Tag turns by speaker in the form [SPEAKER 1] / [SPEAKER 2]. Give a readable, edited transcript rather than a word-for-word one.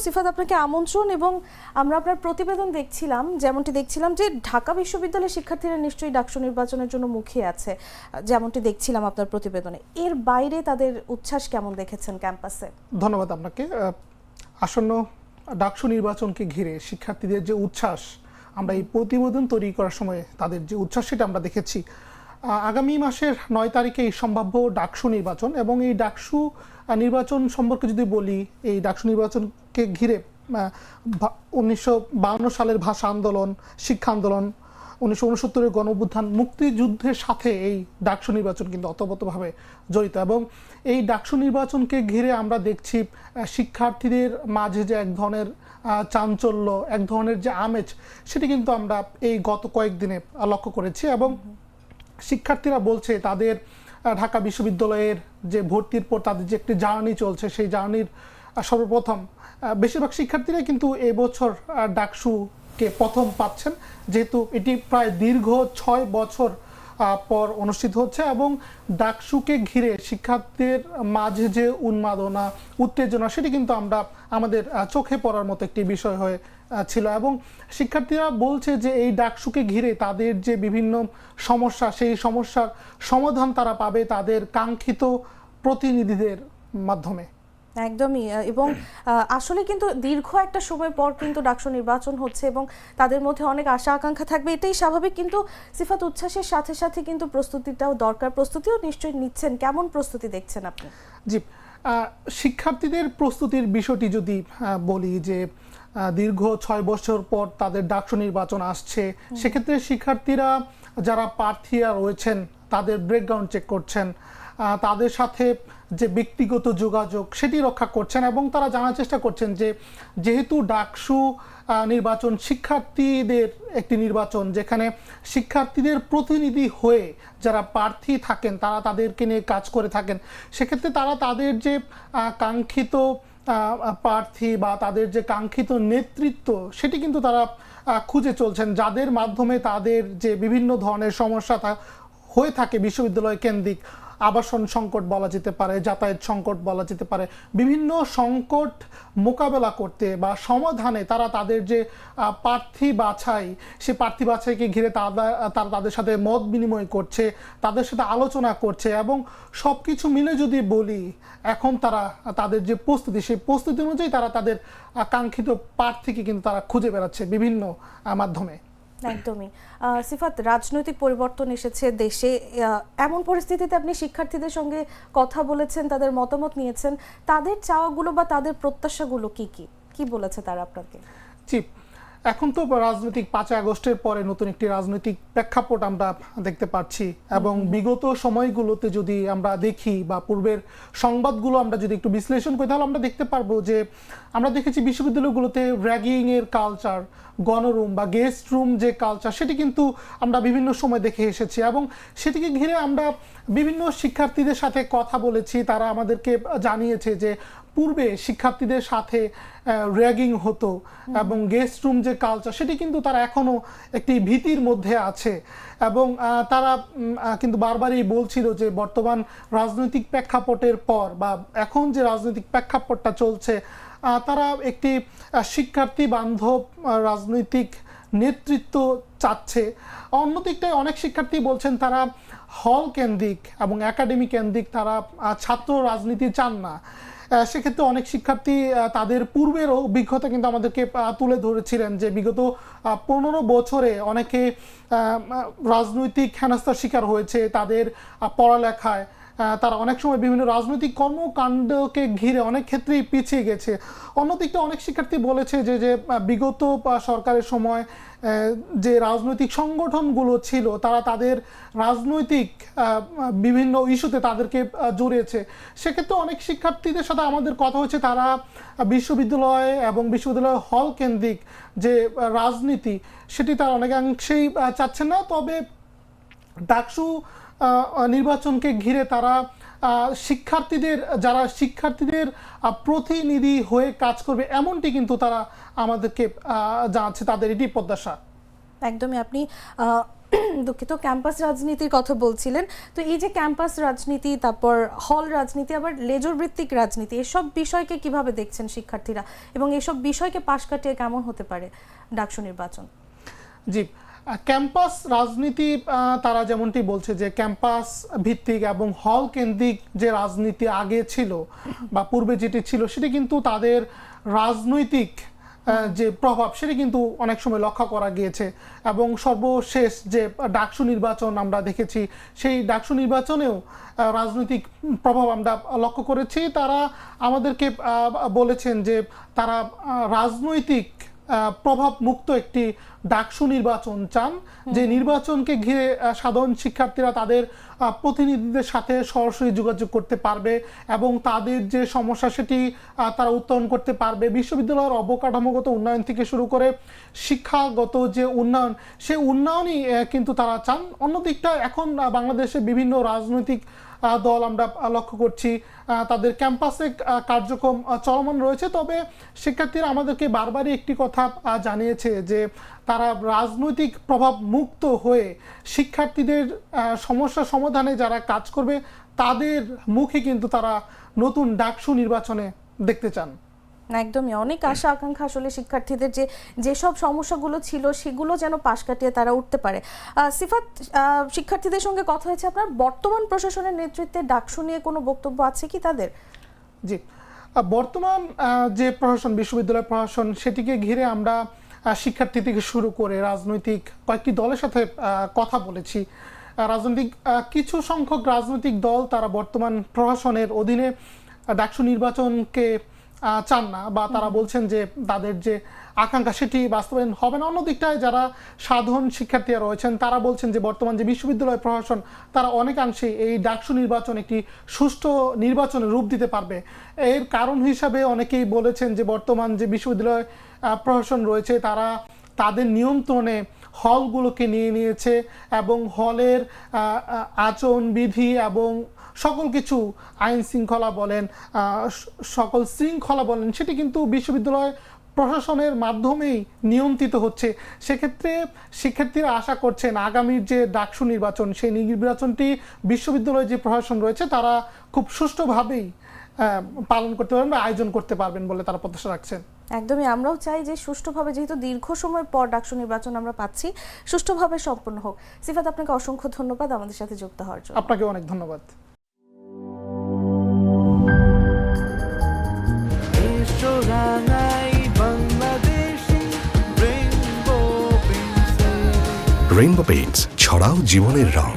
[SPEAKER 1] সিফাত, আপনাকে আমন্ত্রণ। এবং আমরা আপনার প্রতিবেদন দেখছিলাম, যেমনটি দেখছিলাম যে ঢাকা বিশ্ববিদ্যালয়ের শিক্ষার্থীরা নিশ্চয়ই ডাকসু নির্বাচনের জন্য মুখিয়ে আছে, যেমনটি দেখছিলাম আপনার প্রতিবেদনে। এর বাইরে তাদের উচ্ছ্বাস কেমন দেখেছেন ক্যাম্পাসে?
[SPEAKER 2] ধন্যবাদ আপনাকে। আসন্ন ডাকসু নির্বাচনকে ঘিরে শিক্ষার্থীদের যে উচ্ছ্বাস, আমরা এই প্রতিবেদন তৈরি করার সময় তাদের যে উচ্ছ্বাস সেটা আমরা দেখেছি। আগামী মাসের ৯ তারিখে এই সম্ভাব্য ডাকসু নির্বাচন, এবং এই ডাকসু নির্বাচন সম্পর্কে যদি বলি, এই ডাকসু নির্বাচনকে ঘিরে 1952 সালের ভাষা আন্দোলন, শিক্ষা আন্দোলন, 1969-এর গণঅভ্যুত্থান, মুক্তিযুদ্ধের সাথে এই ডাকসু নির্বাচন কিন্তু ওতপ্রোতভাবে জড়িত। এবং এই ডাকসু নির্বাচনকে ঘিরে আমরা দেখছি শিক্ষার্থীদের মাঝে যে এক ধরনের চাঞ্চল্য, এক ধরনের যে আমেজ, সেটি কিন্তু আমরা এই গত কয়েকদিনে লক্ষ্য করেছি। এবং শিক্ষার্থীরা বলছে তাদের ঢাকা বিশ্ববিদ্যালয়ের যে ভর্তির পর তাদের যে একটি জার্নি চলছে, সেই জার্নির সর্বপ্রথম বেশিরভাগ শিক্ষার্থীরা কিন্তু এবছর ডাকসুকে প্রথম পাচ্ছেন, যেহেতু এটি প্রায় দীর্ঘ 6 বছর পর অনুষ্ঠিত হচ্ছে। এবং ডাকসুকে ঘিরে শিক্ষার্থীদের মাঝে যে উন্মাদনা, উত্তেজনা, সেটি কিন্তু আমরা আমাদের চোখে পড়ার মতো একটি বিষয় হয়ে ছিল। এবং শিক্ষার্থীরা বলছে যে এই ডাকসুকে ঘিরে তাদের যে বিভিন্ন সমস্যা, সেই সমস্যার সমাধান তারা পাবে তাদের কাঙ্ক্ষিত প্রতিনিধিদের মাধ্যমে।
[SPEAKER 1] একদমই। এবং আসলে কিন্তু দীর্ঘ একটা সময় পর কিন্তু ডাকসু নির্বাচন হচ্ছে এবং তাদের মধ্যে অনেক আশা আকাঙ্ক্ষা থাকবে, এটাই স্বাভাবিক। কিন্তু সিফাত, উচ্ছ্বাসের সাথে সাথে কিন্তু প্রস্তুতিটাও দরকার। প্রস্তুতিও নিশ্চয়ই নিচ্ছেন, কেমন প্রস্তুতি দেখছেন আপনি?
[SPEAKER 2] জি, শিক্ষার্থীদের প্রস্তুতির বিষয়টি যদি বলি, যে দীর্ঘ 6 বছর পর তাদের ডাকসু নির্বাচন আসছে, সেক্ষেত্রে শিক্ষার্থীরা যারা প্রার্থীরা রয়েছেন তাদের ব্যাকগ্রাউন্ড চেক করছেন, তাদের সাথে যে ব্যক্তিগত যোগাযোগ সেটি রক্ষা করছেন, এবং তারা জানার চেষ্টা করছেন যে যেহেতু ডাকসু নির্বাচন শিক্ষার্থীদের একটি নির্বাচন, যেখানে শিক্ষার্থীদের প্রতিনিধি হয়ে যারা প্রার্থী থাকেন তারা তাদেরকে নিয়ে কাজ করে থাকেন, সেক্ষেত্রে তারা তাদের যে কাঙ্ক্ষিত প্রার্থী বা তাদের যে কাঙ্ক্ষিত নেতৃত্ব সেটি কিন্তু তারা খুঁজে চলছেন, যাদের মাধ্যমে তাদের যে বিভিন্ন ধরনের সমস্যা হয়ে থাকে বিশ্ববিদ্যালয় কেন্দ্রিক, আবাসন সংকট বলা যেতে পারে, যাতায়াত সংকট বলা যেতে পারে, বিভিন্ন সংকট মোকাবেলা করতে বা সমাধানে তারা তাদের যে প্রার্থী বাছাই, সে প্রার্থী বাছাইকে ঘিরে তারা তাদের সাথে মত বিনিময় করছে, তাদের সাথে আলোচনা করছে। এবং সব কিছু মিলে যদি বলি, এখন তারা তাদের যে প্রস্তুতি, সেই প্রস্তুতি অনুযায়ী তারা তাদের কাঙ্ক্ষিত প্রার্থীকে কিন্তু তারা খুঁজে বেড়াচ্ছে বিভিন্ন মাধ্যমে।
[SPEAKER 1] একদমই। সিফাত, রাজনৈতিক পরিবর্তন এসেছে দেশে, এমন পরিস্থিতিতে আপনি শিক্ষার্থীদের সঙ্গে কথা বলেছেন, তাদের মতামত নিয়েছেন, তাদের চাওয়াগুলো বা তাদের প্রত্যাশাগুলো কি বলেছে তারা আপনাকে?
[SPEAKER 2] জি, এখন তো রাজনৈতিক 5 আগস্টের পরে নতুন একটি রাজনৈতিক প্রেক্ষাপট আমরা দেখতে পাচ্ছি। এবং বিগত সময়গুলোতে যদি আমরা দেখি বা পূর্বের সংবাদগুলো আমরা যদি একটু বিশ্লেষণ করি, তাহলে আমরা দেখতে পারবো যে আমরা দেখেছি বিশ্ববিদ্যালয়গুলোতে র্যাগিং এর কালচার, গণরুম বা গেস্ট রুম যে কালচার, সেটি কিন্তু আমরা বিভিন্ন সময় দেখে এসেছি। এবং সেটিকে ঘিরে আমরা বিভিন্ন শিক্ষার্থীদের সাথে কথা বলেছি, তারা আমাদেরকে জানিয়েছে যে পূর্বে শিক্ষার্থীদের সাথে র্যাগিং হতো, এবং গেস্ট রুম যে কালচার সেটি কিন্তু তারা এখনো একটি ভীতির মধ্যে আছে। এবং তারা কিন্তু বারবারই বলছিল যে বর্তমান রাজনৈতিক প্রেক্ষাপটের পর বা এখন যে রাজনৈতিক প্রেক্ষাপটটা চলছে, তারা একটি শিক্ষার্থী বান্ধব রাজনৈতিক নেতৃত্ব চাচ্ছে। অন্যদিকটায় অনেক শিক্ষার্থী বলছেন তারা হল কেন্দ্রিক এবং একাডেমি কেন্দ্রিক, তারা ছাত্র রাজনীতি চান না। সেক্ষেত্রে অনেক শিক্ষার্থী তাদের পূর্বের অভিজ্ঞতা কিন্তু আমাদেরকে তুলে ধরেছিলেন যে বিগত 15 বছরে অনেকে রাজনৈতিক হেনস্থার শিকার হয়েছে, তাদের পড়ালেখায় তারা অনেক সময় বিভিন্ন রাজনৈতিক কর্মকাণ্ডকে ঘিরে অনেক ক্ষেত্রেই পিছিয়ে গেছে। অন্যদিকটা অনেক শিক্ষার্থী বলেছে যে বিগত সরকারের সময় যে রাজনৈতিক সংগঠনগুলো ছিল তারা তাদের রাজনৈতিক বিভিন্ন ইস্যুতে তাদেরকে জড়িয়েছে। সেক্ষেত্রে অনেক শিক্ষার্থীদের সাথে আমাদের কথা হয়েছে, তারা বিশ্ববিদ্যালয় এবং বিশ্ববিদ্যালয় হল কেন্দ্রিক যে রাজনীতি সেটি তারা অনেকাংশেই চাচ্ছেন না। তবে ডাকসু নির্বাচনকে ঘিরে তারা শিক্ষার্থীদের প্রতিনিধি হয়ে কাজ করবে, এমনটি কিন্তু তারা আমাদেরকে জানাচ্ছে, তাদের এটি প্রত্যাশা।
[SPEAKER 1] একদমই। আপনি দুঃখিত, ক্যাম্পাস রাজনীতির কথা বলছিলেন। তো এই যে ক্যাম্পাস রাজনীতি, তারপর হল রাজনীতি, আবার লেজর ভিত্তিক রাজনীতি, এসব বিষয়কে কিভাবে দেখছেন শিক্ষার্থীরা, এবং এসব বিষয়কে পাশ কাটিয়ে কেমন হতে পারে ডাকসু নির্বাচন?
[SPEAKER 2] জি, ক্যাম্পাস রাজনীতি তারা যেমনটি বলছে যে ক্যাম্পাস ভিত্তিক এবং হল কেন্দ্রিক যে রাজনীতি আগে ছিল বা পূর্বে যেটি ছিল সেটি কিন্তু তাদের রাজনৈতিক যে প্রভাব সেটি কিন্তু অনেক সময় লক্ষ্য করা গিয়েছে। এবং সর্বশেষ যে ডাকসু নির্বাচন আমরা দেখেছি, সেই ডাকসু নির্বাচনেও রাজনৈতিক প্রভাব আমরা লক্ষ্য করেছি। তারা আমাদেরকে বলেছেন যে তারা রাজনৈতিক প্রভাব মুক্ত একটি ডাকসু নির্বাচন চান, যে নির্বাচনকে ঘিরে সাধারণ শিক্ষার্থীরা তাদের প্রতিনিধিদের সাথে সরাসরি যোগাযোগ করতে পারবে এবং তাদের যে সমস্যা সেটি তারা উত্তরণ করতে পারবে। বিশ্ববিদ্যালয়ের অবকাঠামোগত উন্নয়ন থেকে শুরু করে শিক্ষাগত যে উন্নয়ন, সেই উন্নয়নই কিন্তু তারা চান। অন্যদিকটা এখন বাংলাদেশে বিভিন্ন রাজনৈতিক দল আমরা লক্ষ্য করছি তাদের ক্যাম্পাসে কার্যক্রম চলমান রয়েছে। তবে শিক্ষার্থীরা আমাদেরকে বারবারই একটি কথা জানিয়েছে যে তারা রাজনৈতিক প্রভাব মুক্ত হয়ে শিক্ষার্থীদের সমস্যা সমাধানে যারা কাজ করবে তাদের মুখে কিন্তু তারা নতুন ডাকসু নির্বাচনে দেখতে চান।
[SPEAKER 1] একদমই, অনেক আশা আকাঙ্ক্ষা আসলে শিক্ষার্থীদের যে যেসব সমস্যাগুলো ছিল সেগুলো যেন পাশ কাটিয়ে তারা উঠতে পারে। সিফাত, শিক্ষার্থীদের সঙ্গে কথা হয়েছে আপনার, বর্তমান প্রশাসনের নেতৃত্বে ডাকসু নিয়ে কোনো বক্তব্য আছে কি তাদের?
[SPEAKER 2] জি, বর্তমান যে প্রশাসন, বিশ্ববিদ্যালয় প্রশাসন, সেটিকে ঘিরে আমরা শিক্ষার্থী থেকে শুরু করে রাজনৈতিক কয়েকটি দলের সাথে কথা বলেছি। রাজনৈতিক কিছু সংখ্যক রাজনৈতিক দল তারা বর্তমান প্রশাসনের অধীনে ডাকসু নির্বাচনকে চান না, বা তারা বলছেন যে তাদের যে আকাঙ্ক্ষা সেটি বাস্তবায়ন হবে না। অন্যদিকটায় যারা সাধারণ শিক্ষার্থীরা রয়েছেন তারা বলছেন যে বর্তমান যে বিশ্ববিদ্যালয় প্রশাসন তারা অনেকাংশেই এই ডাকসু নির্বাচন একটি সুষ্ঠু নির্বাচনের রূপ দিতে পারবে। এর কারণ হিসাবে অনেকেই বলেছেন যে বর্তমান যে বিশ্ববিদ্যালয় প্রশাসন রয়েছে তারা তাদের নিয়ন্ত্রণে হলগুলোকে নিয়ে নিয়েছে এবং হলের আচরণবিধি এবং সকল কিছু আইন শৃঙ্খলা বলেন, সকল শৃঙ্খলা বলেন, সেটি কিন্তু বিশ্ববিদ্যালয় প্রশাসনের মাধ্যমেই নিয়ন্ত্রিত হচ্ছে। সেক্ষেত্রে শিক্ষার্থীরা আশা করছেন আগামীর যে ডাকসু নির্বাচন, সেই নির্বাচনটি বিশ্ববিদ্যালয়ের যে প্রশাসন রয়েছে তারা খুব সুষ্ঠুভাবেই পালন করতে পারবেন বা আয়োজন করতে পারবেন বলে তারা প্রত্যাশা রাখছেন।
[SPEAKER 1] একদমই, আমরাও চাই যে সুষ্ঠুভাবে, যেহেতু দীর্ঘ সময় পর ডাকসু নির্বাচন আমরা পাচ্ছি, সুষ্ঠুভাবে সম্পন্ন হোক। সিফাত, আপনাকে অসংখ্য ধন্যবাদ আমাদের সাথে যুক্ত হওয়ার জন্য।
[SPEAKER 2] আপনাকে অনেক ধন্যবাদ।
[SPEAKER 3] রেইনবো পেইন্টস, ছড়াও জীবনের রং।